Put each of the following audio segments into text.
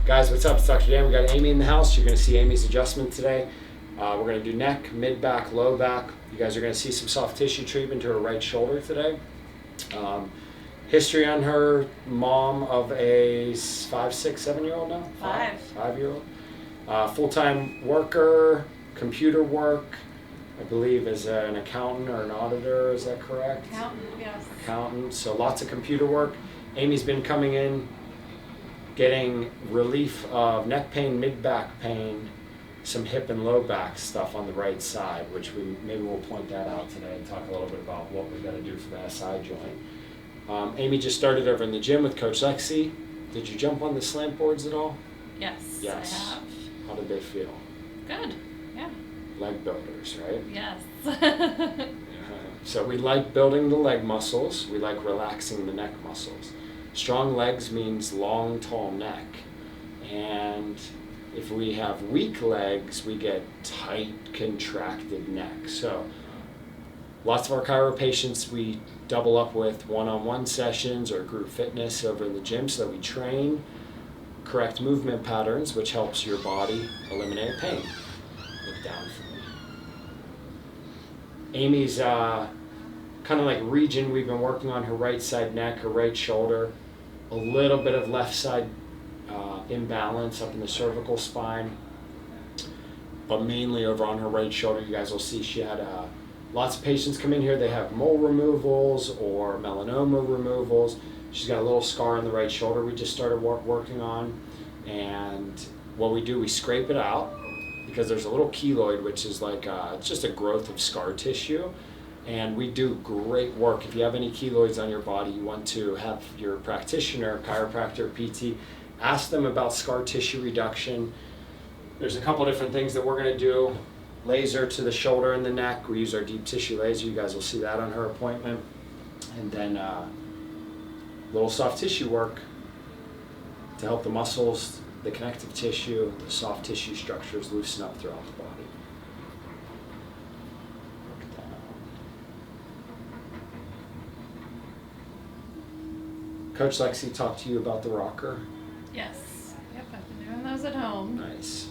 Guys, what's up? It's Dr. Dan. We got Amy in the house. You're going to see Amy's adjustment today. We're going to do neck, mid back, low back. You guys are going to see some soft tissue treatment to her right shoulder today. History on her, mom of a 5, 6, 7-year-old now? 5-year-old. Full-time worker, computer work, I believe as an accountant or an auditor, is that correct? Accountant, yes. Accountant, so lots of computer work. Amy's been coming in, getting relief of neck pain, mid-back pain, some hip and low back stuff on the right side, which maybe we'll point that out today and talk a little bit about what we've got to do for the SI joint. Amy just started over in the gym with Coach Lexi. Did you jump on the slant boards at all? Yes, I have. How did they feel? Good, yeah. Leg builders, right? Yes. So we like building the leg muscles. We like relaxing the neck muscles. Strong legs means long, tall neck. And if we have weak legs, we get tight, contracted neck. So lots of our chiro patients we double up with one-on-one sessions or group fitness over in the gym so that we train correct movement patterns, which helps your body eliminate pain. Look down for me. Amy's kind of like region, we've been working on her right side neck, her right shoulder, a little bit of left side imbalance up in the cervical spine, but mainly over on her right shoulder. You guys will see she had lots of patients come in here, they have mole removals or melanoma removals. She's got a little scar on the right shoulder we just started working on, and what we do, we scrape it out because there's a little keloid, which is like it's just a growth of scar tissue, and we do great work. If you have any keloids on your body, you want to have your practitioner, chiropractor, PT, ask them about scar tissue reduction. There's a couple different things that we're going to do. Laser to the shoulder and the neck. We use our deep tissue laser. You guys will see that on her appointment. And then little soft tissue work to help the muscles, the connective tissue, the soft tissue structures loosen up throughout the body. Look down. Coach Lexi talked to you about the rocker. Yes. Yep, I've been doing those at home. Nice.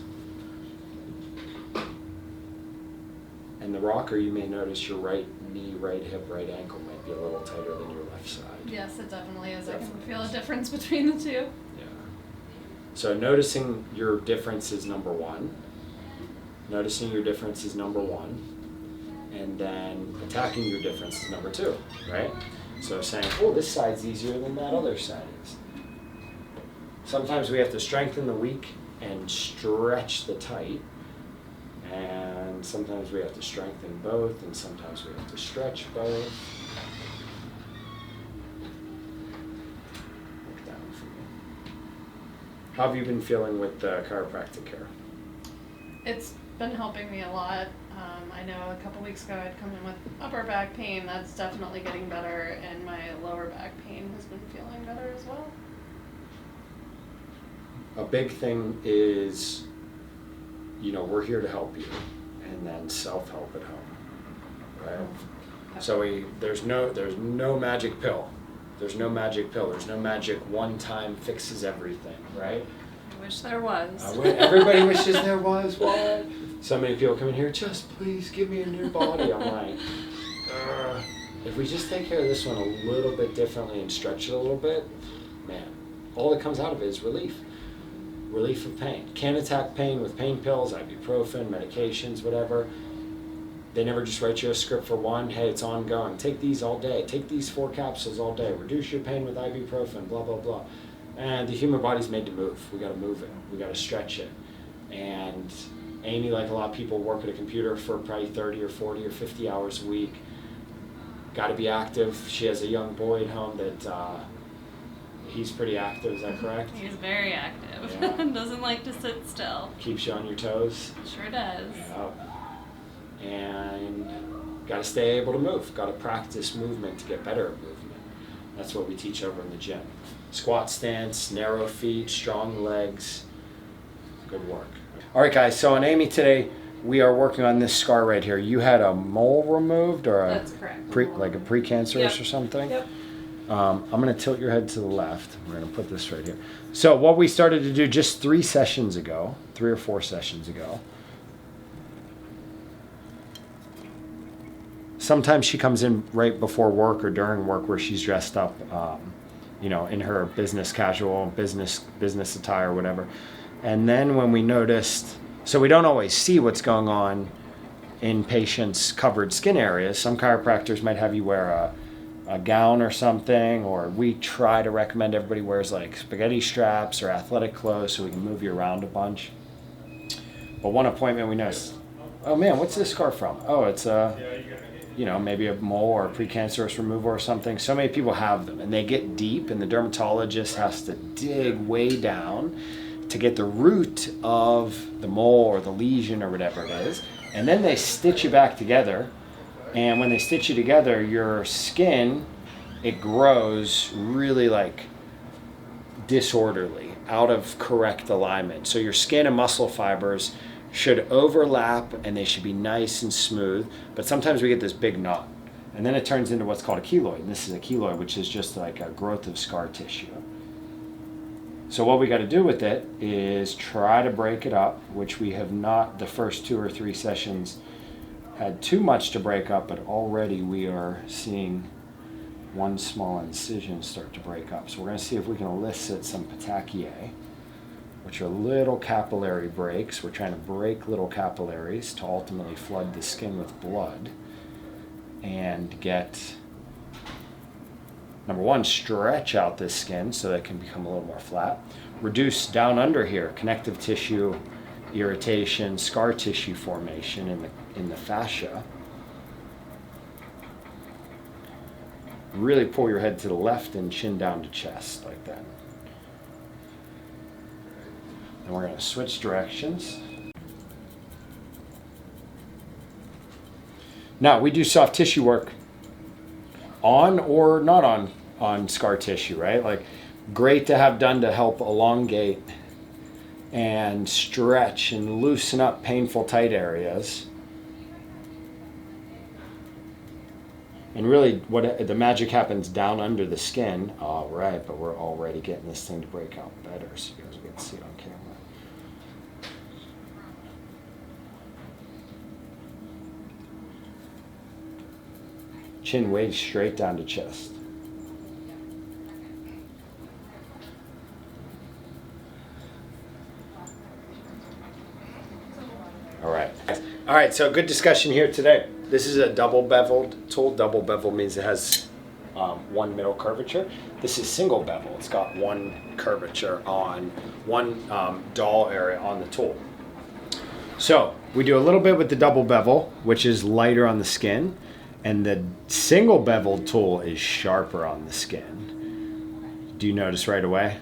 And the rocker, you may notice your right knee, right hip, right ankle might be a little tighter than your left side. Yes, it definitely is. Definitely. I can feel a difference between the two. Yeah. So noticing your difference is number one. Noticing your difference is number one. And then attacking your difference is number two, right? So saying, oh, this side's easier than that other side is. Sometimes we have to strengthen the weak and stretch the tight. And sometimes we have to strengthen both, and sometimes we have to stretch both. Look down for me. How have you been feeling with chiropractic care? It's been helping me a lot. I know a couple weeks ago I'd come in with upper back pain. That's definitely getting better, and my lower back pain has been feeling better as well. A big thing is, we're here to help you, and then self-help at home, right? So there's no magic pill. There's no magic pill. There's no magic one-time fixes everything, right? I wish there was. Everybody wishes there was. What? So many people come in here, just please give me a new body. I'm like, if we just take care of this one a little bit differently and stretch it a little bit, man, all that comes out of it is relief. Relief of pain. Can't attack pain with pain pills, ibuprofen, medications, whatever. They never just write you a script for one. Hey, it's ongoing. Take these all day. Take these 4 capsules all day. Reduce your pain with ibuprofen, blah, blah, blah. And the human body's made to move. We got to move it. We got to stretch it. And Amy, like a lot of people, work at a computer for probably 30 or 40 or 50 hours a week. Got to be active. She has a young boy at home that he's pretty active, is that correct? He's very active. Yeah. Doesn't like to sit still. Keeps you on your toes. Sure does. Yeah. And got to stay able to move. Got to practice movement to get better at movement. That's what we teach over in the gym. Squat stance, narrow feet, strong legs. Good work. All right, guys. So on Amy today, we are working on this scar right here. You had a mole removed, or That's correct. like a precancerous or something? Yep. I'm going to tilt your head to the left. We're going to put this right here. So what we started to do just 3 or 4 sessions ago. Sometimes she comes in right before work or during work where she's dressed up, you know, in her business casual, business attire, whatever. And then when we noticed, so we don't always see what's going on in patients' covered skin areas. Some chiropractors might have you wear a gown or something, or we try to recommend everybody wears like spaghetti straps or athletic clothes so we can move you around a bunch. But one appointment we noticed, oh man, what's this scar from? Oh, it's you know, maybe a mole or a precancerous removal or something. So many people have them and they get deep, and the dermatologist has to dig way down to get the root of the mole or the lesion or whatever it is. And then they stitch you back together. And when they stitch you together, your skin, it grows really like disorderly, out of correct alignment. So your skin and muscle fibers should overlap and they should be nice and smooth. But sometimes we get this big knot. And then it turns into what's called a keloid. And this is a keloid, which is just like a growth of scar tissue. So what we got to do with it is try to break it up, which we have not, the first 2 or 3 sessions, had too much to break up, but already we are seeing one small incision start to break up. So we're going to see if we can elicit some petechiae, which are little capillary breaks. We're trying to break little capillaries to ultimately flood the skin with blood and get, number one, stretch out this skin so that it can become a little more flat. Reduce down under here, connective tissue irritation, scar tissue formation in the fascia. Really pull your head to the left and chin down to chest like that. And we're going to switch directions. Now we do soft tissue work on or not on scar tissue, right? Like, great to have done to help elongate and stretch and loosen up painful tight areas. And really what the magic happens down under the skin. All right, but we're already getting this thing to break out better so you guys can see it on camera. Chin way straight down to chest. All right, so good discussion here today. This is a double beveled tool. Double bevel means it has one middle curvature. This is single bevel. It's got one curvature on one dull area on the tool. So we do a little bit with the double bevel, which is lighter on the skin, and the single beveled tool is sharper on the skin. Do you notice right away?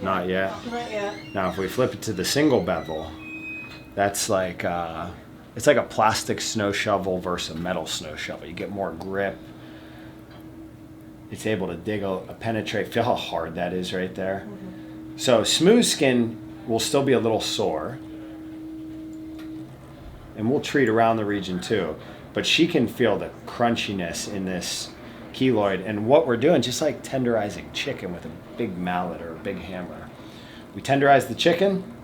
Not yet. Not yet. Now if we flip it to the single bevel, that's like, it's like a plastic snow shovel versus a metal snow shovel. You get more grip. It's able to dig, penetrate. Feel how hard that is right there? Mm-hmm. So smooth skin will still be a little sore. And we'll treat around the region too. But she can feel the crunchiness in this keloid. And what we're doing, just like tenderizing chicken with a big mallet or a big hammer. We tenderize the chicken.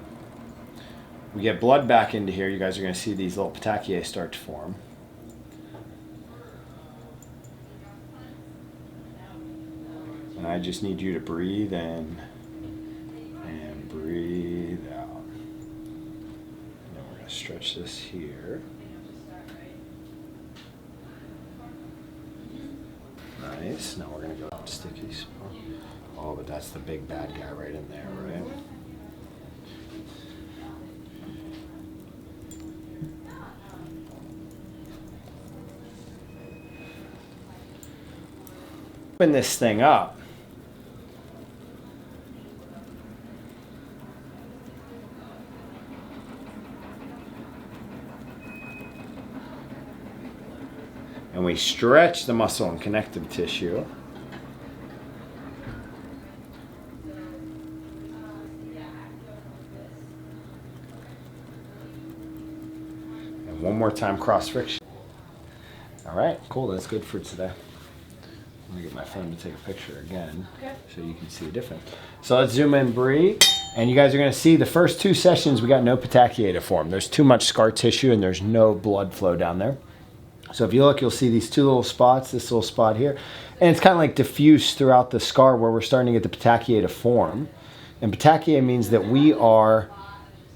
We get blood back into here. You guys are going to see these little petechiae start to form. And I just need you to breathe in and breathe out. And then we're going to stretch this here. Nice. Now we're going to go sticky spot. Oh, but that's the big bad guy right in there, right? Open this thing up. And we stretch the muscle and connective tissue. And one more time, cross friction. All right, cool, that's good for today. me get my phone to take a picture again, Okay. so you can see the difference. So let's zoom in, Bree, and you guys are gonna see the first 2 sessions we got no petechiae to form. There's too much scar tissue and there's no blood flow down there. So if you look, you'll see these 2 little spots, this little spot here, and it's kind of like diffuse throughout the scar where we're starting to get the petechiae to form. And petechiae means that we are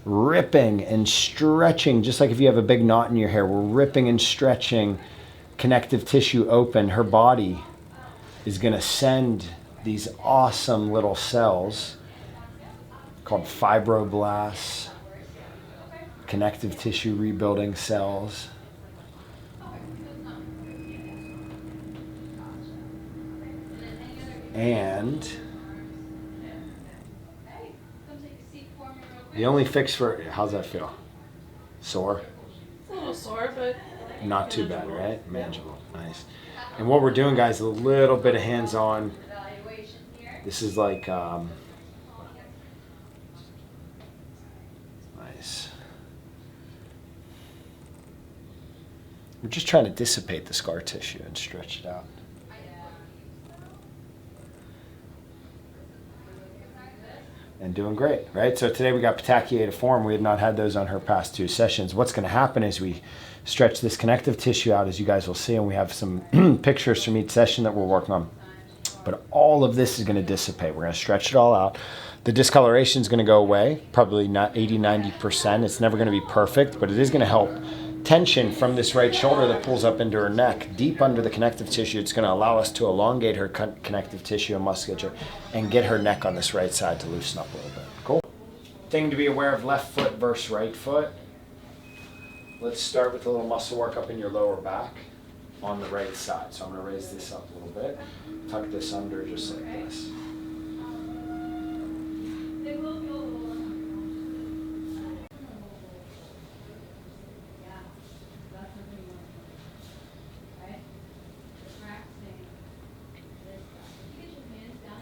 ripping and stretching, just like if you have a big knot in your hair, we're ripping and stretching connective tissue open. Her body is going to send these awesome little cells called fibroblasts, connective tissue rebuilding cells. And the only fix for, how's that feel? Sore? It's a little sore, but Not too bad, right? Manageable. Nice. And what we're doing, guys, a little bit of hands-on. This is like, nice. We're just trying to dissipate the scar tissue and stretch it out. And doing great, right? So today we got petechiae to form. We had not had those on her past 2 sessions. What's going to happen is we stretch this connective tissue out, as you guys will see, and we have some pictures from each session that we're working on. But all of this is going to dissipate. We're going to stretch it all out. The discoloration is going to go away, probably not 80-90%. It's never going to be perfect, but it is going to help tension from this right shoulder that pulls up into her neck, deep under the connective tissue. It's going to allow us to elongate her connective tissue and musculature and get her neck on this right side to loosen up a little bit. Cool. Thing to be aware of, left foot versus right foot. Let's start with a little muscle work up in your lower back on the right side. So I'm going to raise this up a little bit, tuck this under just like this.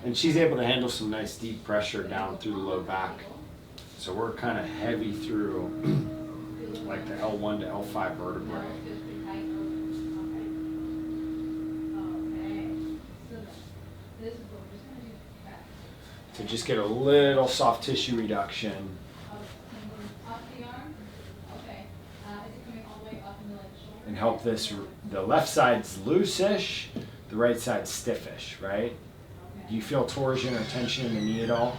And she's able to handle some nice deep pressure down through the low back. So we're kind of heavy through like the L1 to L5 vertebrae. So just get a little soft tissue reduction. And help this, the left side's loose-ish, the right side's stiffish, right? Do you feel torsion or tension in the knee at all?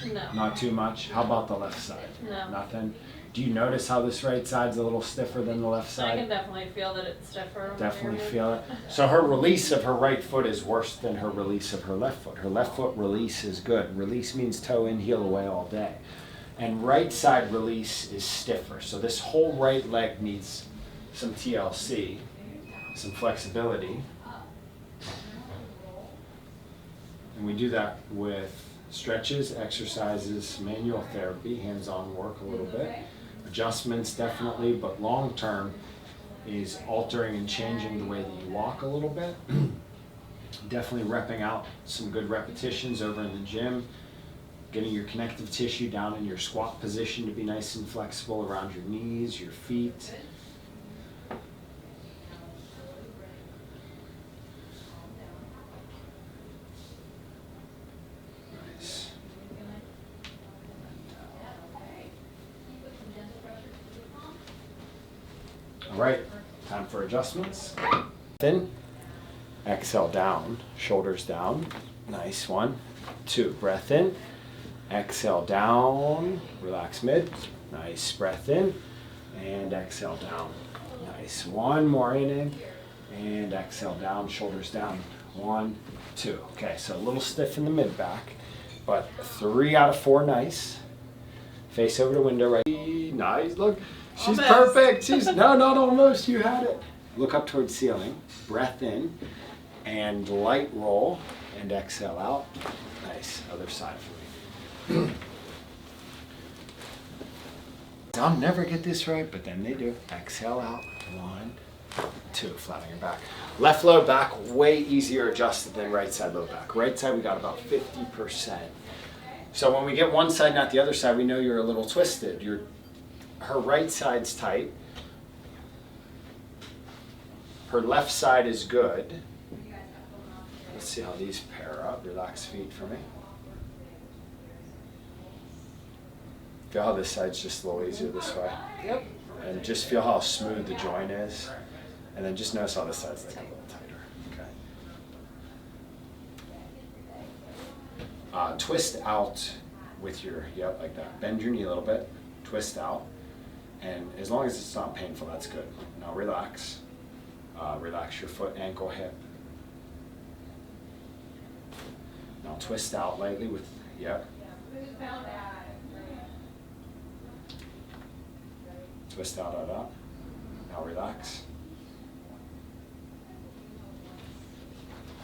no. Not too much? How about the left side? No. Nothing? Do you notice how this right side's a little stiffer than the left I side? can definitely feel that it's stiffer. Definitely feel it. So her release of her right foot is worse than her release of her left foot. Her left foot release is good. Release means toe in, heel away all day. And right side release is stiffer. So this whole right leg needs some TLC, some flexibility. And we do that with stretches, exercises, manual therapy, hands-on work a little bit. Adjustments definitely, but long term is altering and changing the way that you walk a little bit. Definitely repping out some good repetitions over in the gym, getting your connective tissue down in your squat position to be nice and flexible around your knees, your feet. Nice. All right, time for adjustments. In, exhale down, shoulders down. Nice, 1, 2, breath in. Exhale down, relax mid. Nice, breath in, and exhale down. Nice, 1 more in, and exhale down, shoulders down. 1, 2. Okay, so a little stiff in the mid back, but 3 out of 4, nice. Face over the window, right? Nice, look. She's Almost. perfect. She's no, not almost. You had it. Look up towards ceiling. Breath in, and light roll, and exhale out. Nice. Other side for me. I'll never get this right, but then they do. Exhale out. 1, 2. Flat on your back. Left low back way easier adjusted than right side low back. Right side we got about 50%. So when we get one side, not the other side, we know you're a little twisted. Her right side's tight. Her left side is good. Let's see how these pair up. Relax feet for me. Feel how this side's just a little easier this way. Yep. And just feel how smooth the joint is. And then just notice how this side's like a little tighter. Okay. Twist out with your, yep, like that. Bend your knee a little bit. Twist out. And as long as it's not painful, that's good. Now relax. Relax your foot, ankle, hip. Now twist out lightly with, yep. Twist out, out. Now relax.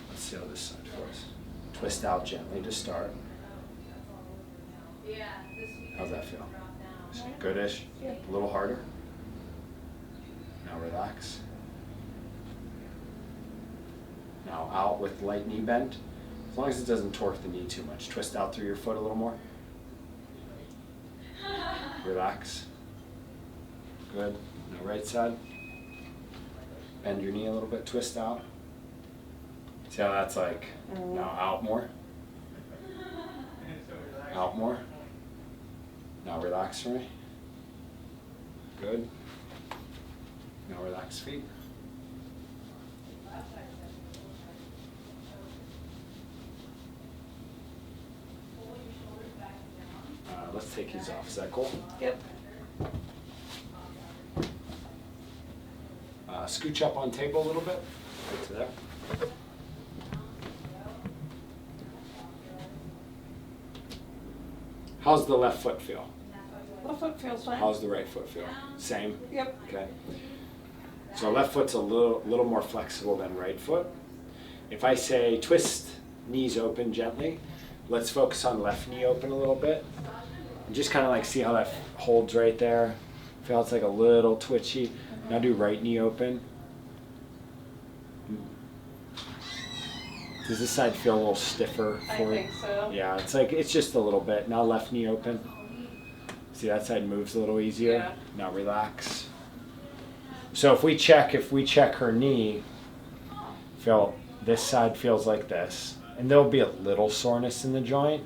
Let's see how this side feels. Twist out gently to start. How's that feel? Goodish? A little harder? Now relax. Now out with light knee bend. As long as it doesn't torque the knee too much. Twist out through your foot a little more. Relax. Good. Now right side. Bend your knee a little bit. Twist out. See how that's like? Now out more. Out more. Now relax for me. Good. Now relax feet. Let's take these off. Is that cool? Yep. Scooch up on table a little bit. Right to there. How's the left foot feel? Left foot feels fine. How's the right foot feel? Same? Yep. Okay. So left foot's a little more flexible than right foot. If I say twist knees open gently, let's focus on left knee open a little bit. And just kind of like see how that holds right there. Feel it's like a little twitchy. Now do right knee open. Does this side feel a little stiffer for you? I think so. Yeah, it's just a little bit. Now left knee open. See, that side moves a little easier. Yeah. Now relax. So if we check her knee, feel this side feels like this. And there'll be a little soreness in the joint.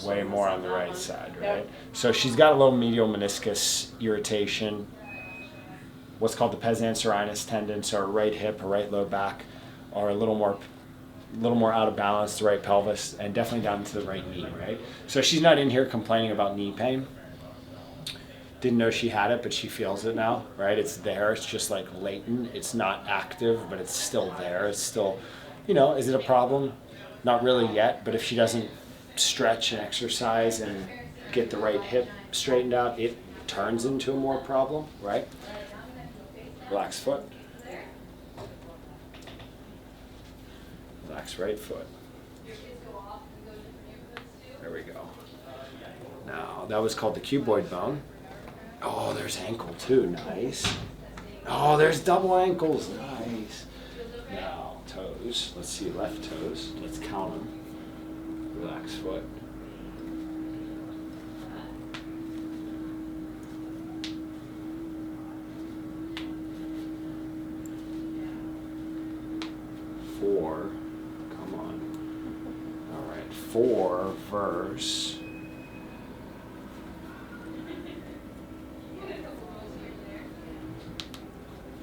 Way more on the right side, right? Yep. So she's got a little medial meniscus irritation, what's called the pes anserinus tendon, so her right hip, her right low back are a little more out of balance, the right pelvis, and definitely down to the right knee, right? So she's not in here complaining about knee pain. Didn't know she had it, but she feels it now, right? It's there, it's just like latent. It's not active, but it's still there. It's still, is it a problem? Not really yet, but if she doesn't stretch and exercise and get the right hip straightened out, it turns into a more problem, right? Relax foot. Relax right foot. There we go. Now, that was called the cuboid bone. Oh, there's ankle too, nice. Oh, there's double ankles, nice. Now, toes, let's see, left toes, let's count them. Relax foot. Four, come on. All right, 4 verse.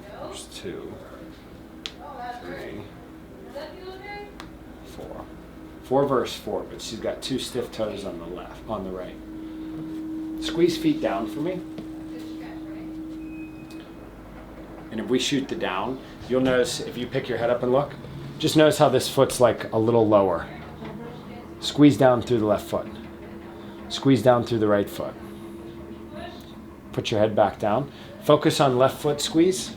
There's 2, 3, 4. 4 verse 4, but she's got 2 stiff toes on the right. Squeeze feet down for me. And if we shoot the down, you'll notice if you pick your head up and look, just notice how this foot's like a little lower. Squeeze down through the left foot. Squeeze down through the right foot. Put your head back down. Focus on left foot squeeze.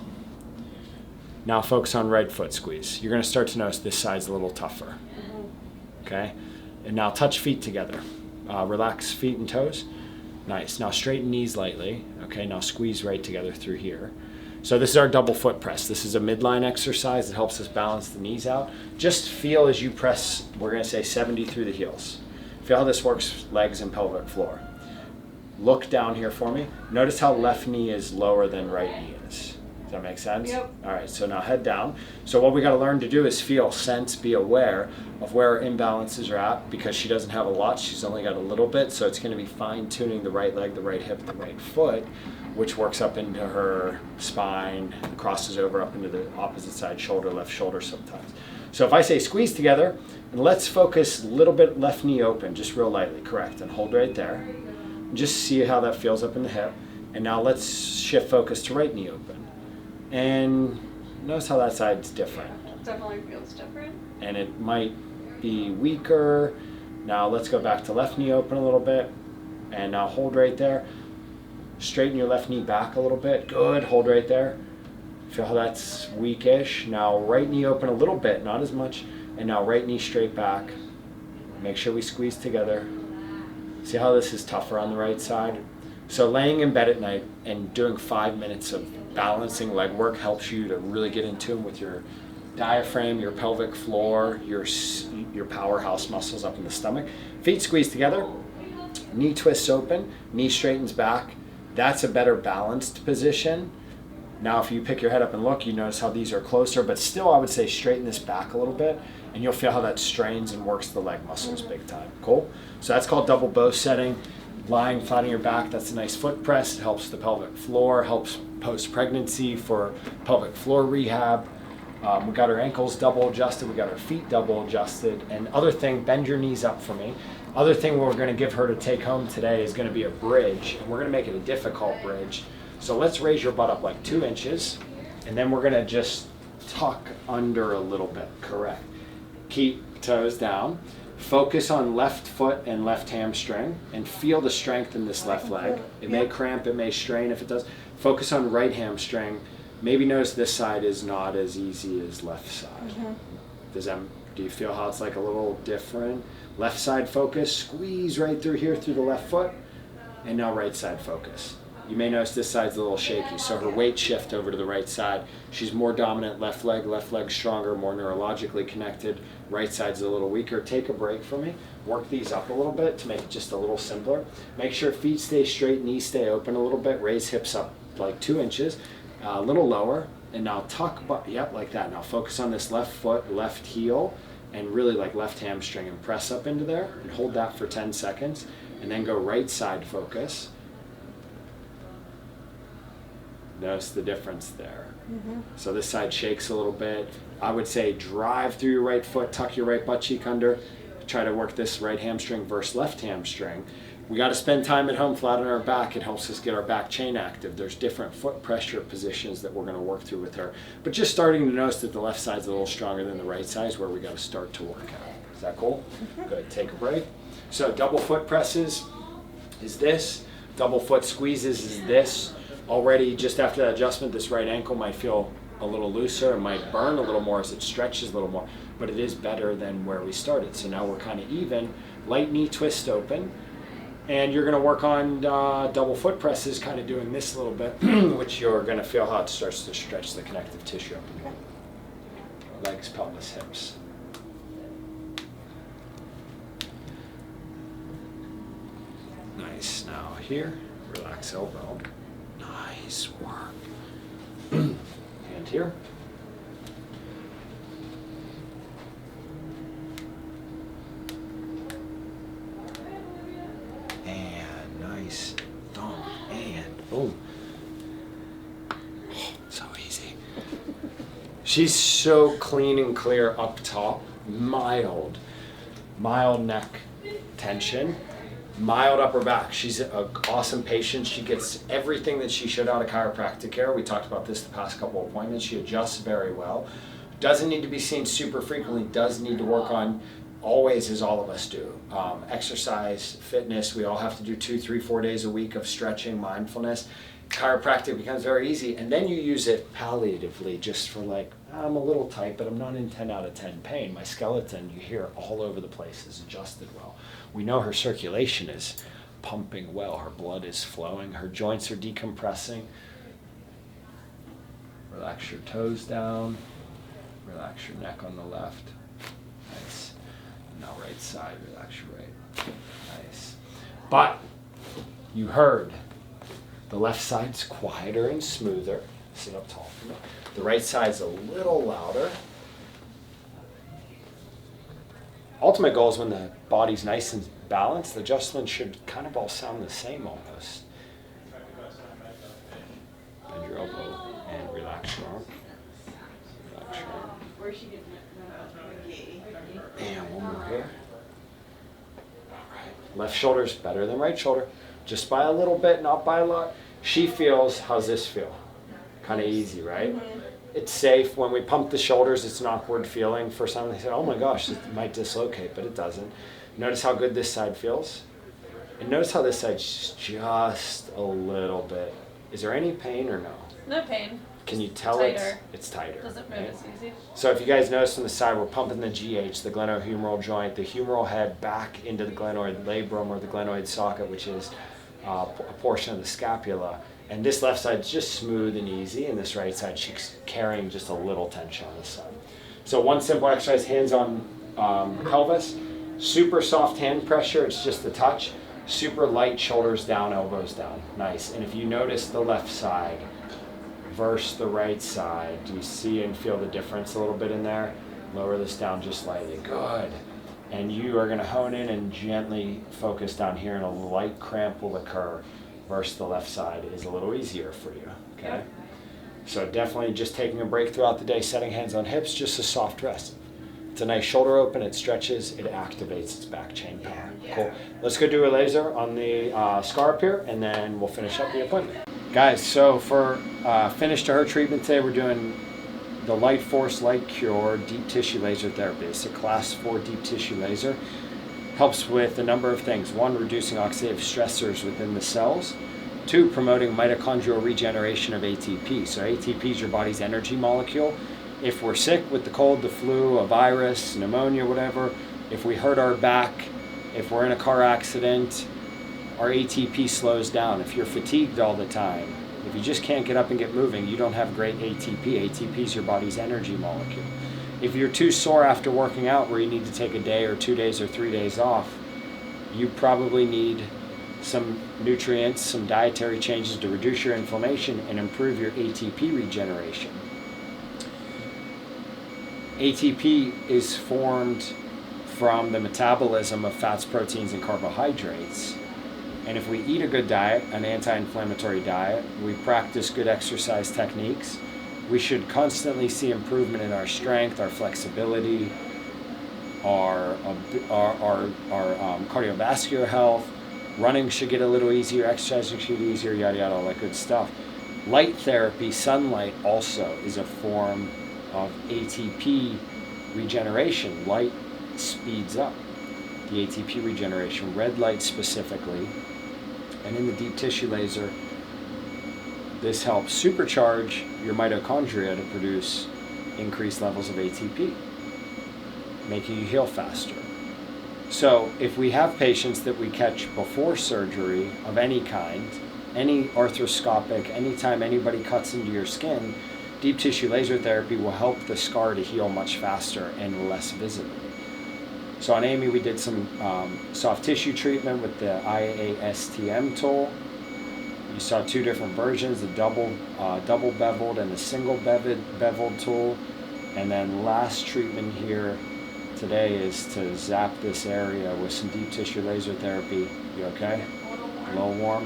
Now focus on right foot squeeze. You're going to start to notice this side's a little tougher. Okay? And now touch feet together. Relax feet and toes. Nice. Now straighten knees lightly. Okay, now squeeze right together through here. So this is our double foot press. This is a midline exercise that helps us balance the knees out. Just feel as you press, we're going to say 70 through the heels. Feel how this works legs and pelvic floor. Look down here for me. Notice how left knee is lower than right knee is. Does that make sense? Yep. All right, so now head down. So what we got to learn to do is feel, sense, be aware of where our imbalances are at, because she doesn't have a lot, she's only got a little bit, so it's going to be fine-tuning the right leg, the right hip, the right foot, which works up into her spine, crosses over up into the opposite side shoulder, left shoulder sometimes. So if I say squeeze together, and let's focus a little bit left knee open, just real lightly, correct, and hold right there. Just see how that feels up in the hip. And now let's shift focus to right knee open. And notice how that side's different. Definitely feels different. And it might be weaker. Now let's go back to left knee open a little bit. And now hold right there. Straighten your left knee back a little bit. Good, hold right there. Feel how that's weakish. Now right knee open a little bit, not as much. And now right knee straight back. Make sure we squeeze together. See how this is tougher on the right side? So laying in bed at night and doing 5 minutes of balancing leg work helps you to really get in tune with your diaphragm, your pelvic floor, your powerhouse muscles up in the stomach. Feet squeeze together, knee twists open, knee straightens back. That's a better balanced position. Now if you pick your head up and look, you notice how these are closer, but still I would say straighten this back a little bit, and you'll feel how that strains and works the leg muscles big time. Cool? So that's called double bow setting. Lying flat on your back, that's a nice foot press. It helps the pelvic floor, helps post-pregnancy for pelvic floor rehab. We got our ankles double adjusted, we got our feet double adjusted. And other thing, bend your knees up for me. Other thing we're gonna give her to take home today is gonna be a bridge, and we're gonna make it a difficult bridge. So let's raise your butt up like 2 inches, and then we're gonna just tuck under a little bit, correct. Keep toes down. Focus on left foot and left hamstring and feel the strength in this left leg. It may cramp, it may strain if it does. Focus on right hamstring. Maybe notice this side is not as easy as left side. Do you feel how it's like a little different? Left side focus, squeeze right through here through the left foot, and now right side focus. You may notice this side's a little shaky, so her weight shift over to the right side. She's more dominant left leg stronger, more neurologically connected. Right side's a little weaker. Take a break from me. Work these up a little bit to make it just a little simpler. Make sure feet stay straight, knees stay open a little bit. Raise hips up like 2 inches, a little lower. And now tuck, yep, like that. Now focus on this left foot, left heel, and really like left hamstring, and press up into there and hold that for 10 seconds. And then go right side focus. Notice the difference there. So this side shakes a little bit. I would say drive through your right foot, tuck your right butt cheek under, try to work this right hamstring versus left hamstring. We got to spend time at home flat on our back. It helps us get our back chain active. There's different foot pressure positions that we're going to work through with her. But just starting to notice that the left side's a little stronger than the right side is where we got to start to work out. Is that cool? Good. Take a break. So double foot presses is this. Double foot squeezes is this. Already, just after that adjustment, this right ankle might feel a little looser. It might burn a little more as it stretches a little more, but it is better than where we started. So now we're kind of even. Light knee twist open, and you're going to work on double foot presses, kind of doing this a little bit, which you're going to feel how it starts to stretch the connective tissue up in here. Legs, pelvis, hips. Nice. Now here, relax elbow. Nice work. Hand here. And nice thumb and boom. Oh, so easy. She's so clean and clear up top. Mild neck tension. Mild upper back. She's an awesome patient. She gets everything that she should out of chiropractic care. We talked about this the past couple of appointments. She adjusts very well. Doesn't need to be seen super frequently. Does need to work on always, as all of us do. Exercise, fitness. We all have to do 2, 3, 4 days a week of stretching, mindfulness. Chiropractic becomes very easy. And then you use it palliatively, just for like, I'm a little tight, but I'm not in 10 out of 10 pain. My skeleton, you hear all over the place, is adjusted well. We know her circulation is pumping well. Her blood is flowing. Her joints are decompressing. Relax your toes down. Relax your neck on the left. Nice. Now right side, relax your right. Nice. But you heard the left side's quieter and smoother. Sit up tall for me. The right side's a little louder. Ultimate goal is when the body's nice and balanced, the adjustments should kind of all sound the same almost. Bend your elbow and relax your arm. Relax your arm. And one more here. All right. Left shoulder's better than right shoulder. Just by a little bit, not by a lot. She feels, how's this feel? Kind of easy, right? It's safe. When we pump the shoulders, it's an awkward feeling. For some, they say, oh my gosh, it might dislocate, but it doesn't. Notice how good this side feels. And notice how this side's just a little bit. Is there any pain or no? No pain. Can you tell it's tighter? Doesn't move as easy. So if you guys notice on the side, we're pumping the GH, the glenohumeral joint, the humeral head back into the glenoid labrum or the glenoid socket, which is a portion of the scapula. And this left side's just smooth and easy, and this right side, she's carrying just a little tension on this side. So one simple exercise, hands on pelvis, super soft hand pressure, it's just a touch, super light shoulders down, elbows down, nice. And if you notice the left side versus the right side, do you see and feel the difference a little bit in there? Lower this down just slightly, good. And you are gonna hone in and gently focus down here, and a light cramp will occur. Versus the left side is a little easier for you, okay? Yep. So definitely just taking a break throughout the day, setting hands on hips, just a soft rest. It's a nice shoulder open, it stretches, it activates its back chain power. Cool. Let's go do a laser on the scar up here, and then we'll finish up the appointment. Guys, so for finish to her treatment today, we're doing the Light Force Light Cure Deep Tissue Laser Therapy. It's a class 4 deep tissue laser. Helps with a number of things. 1, reducing oxidative stressors within the cells. 2, promoting mitochondrial regeneration of ATP. So ATP is your body's energy molecule. If we're sick with the cold, the flu, a virus, pneumonia, whatever, if we hurt our back, if we're in a car accident, our ATP slows down. If you're fatigued all the time, if you just can't get up and get moving, you don't have great ATP. ATP is your body's energy molecule. If you're too sore after working out where you need to take a day or 2 days or 3 days off, you probably need some nutrients, some dietary changes to reduce your inflammation and improve your ATP regeneration. ATP is formed from the metabolism of fats, proteins, and carbohydrates. And if we eat a good diet, an anti-inflammatory diet, we practice good exercise techniques, we should constantly see improvement in our strength, our flexibility, our cardiovascular health. Running should get a little easier, exercising should get easier, yada yada, all that good stuff. Light therapy, sunlight also is a form of ATP regeneration. Light speeds up the ATP regeneration, red light specifically. And in the deep tissue laser, this helps supercharge your mitochondria to produce increased levels of ATP, making you heal faster. So if we have patients that we catch before surgery of any kind, any arthroscopic, anytime anybody cuts into your skin, deep tissue laser therapy will help the scar to heal much faster and less visibly. So on Amy, we did some soft tissue treatment with the IASTM tool. You saw 2 different versions, the double beveled and the single beveled tool. And then last treatment here today is to zap this area with some deep tissue laser therapy. You okay? A little warm.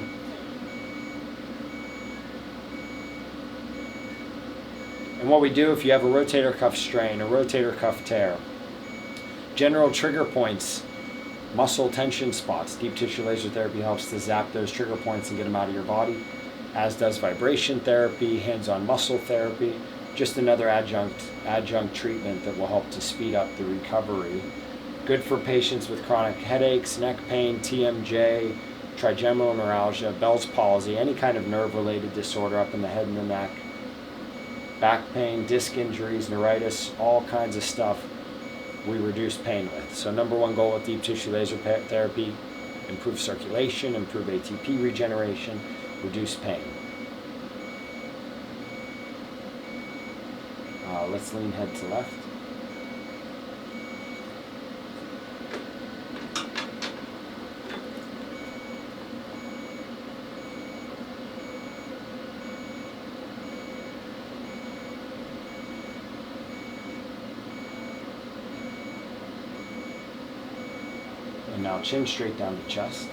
And what we do if you have a rotator cuff strain, a rotator cuff tear, general trigger points, muscle tension spots, deep tissue laser therapy helps to zap those trigger points and get them out of your body, as does vibration therapy, hands-on muscle therapy, just another adjunct treatment that will help to speed up the recovery. Good for patients with chronic headaches, neck pain, TMJ, trigeminal neuralgia, Bell's palsy, any kind of nerve-related disorder up in the head and the neck, back pain, disc injuries, neuritis, all kinds of stuff we reduce pain with. So number 1 goal with deep tissue laser therapy, improve circulation, improve ATP regeneration, reduce pain. Let's lean head to left. And now chin straight down to chest.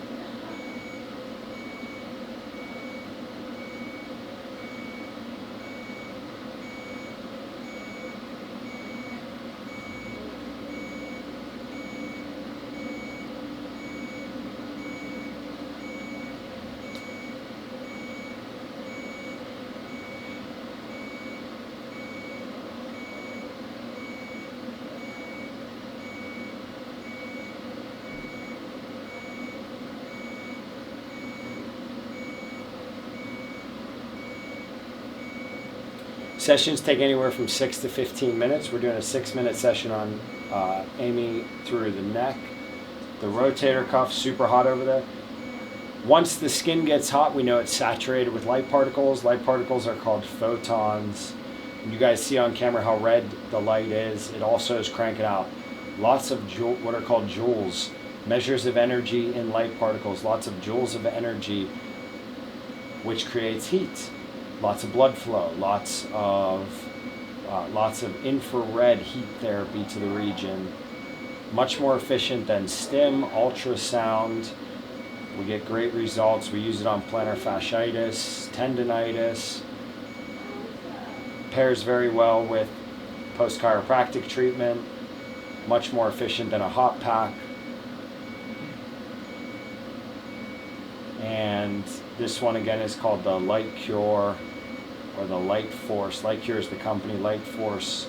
Sessions take anywhere from 6 to 15 minutes. We're doing a 6-minute session on aiming through the neck. The rotator cuff, super hot over there. Once the skin gets hot, we know it's saturated with light particles. Light particles are called photons. And you guys see on camera how red the light is. It also is cranking out lots of what are called joules, measures of energy in light particles, lots of joules of energy, which creates heat. Lots of blood flow, lots of infrared heat therapy to the region. Much more efficient than stim, ultrasound. We get great results. We use it on plantar fasciitis, tendonitis. Pairs very well with post-chiropractic treatment. Much more efficient than a hot pack. And this one again is called the Light Cure or the Light Force. Light Cure is the company, Light Force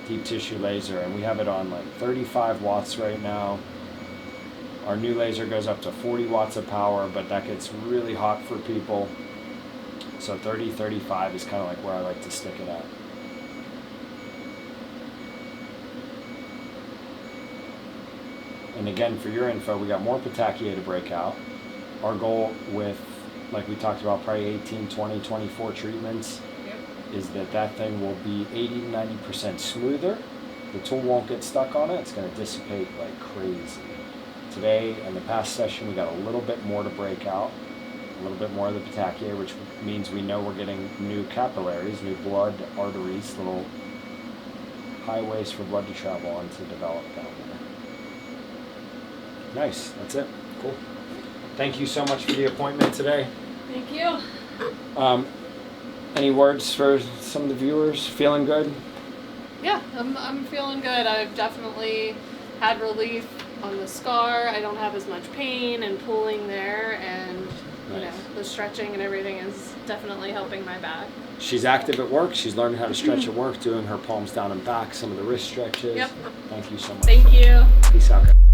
deep tissue laser, and we have it on like 35 watts right now. Our new laser goes up to 40 watts of power, but that gets really hot for people. So 30, 35 is kind of like where I like to stick it at. And again, for your info, we got more petechiae to break out. Our goal with, like we talked about, probably 18, 20, 24 treatments, is that thing will be 80 to 90% smoother. The tool won't get stuck on it. It's going to dissipate like crazy. Today and the past session, we got a little bit more to break out, a little bit more of the petechiae, which means we know we're getting new capillaries, new blood arteries, little highways for blood to travel on to develop down there. Nice. That's it. Cool. Thank you so much for the appointment today. Thank you. Any words for some of the viewers? Feeling good? Yeah, I'm feeling good. I've definitely had relief on the scar. I don't have as much pain and pulling there, and you know, the stretching and everything is definitely helping my back. She's active at work. She's learning how to stretch at work, doing her palms down and back, some of the wrist stretches. Yep. Thank you so much. Thank you. Peace out, guys.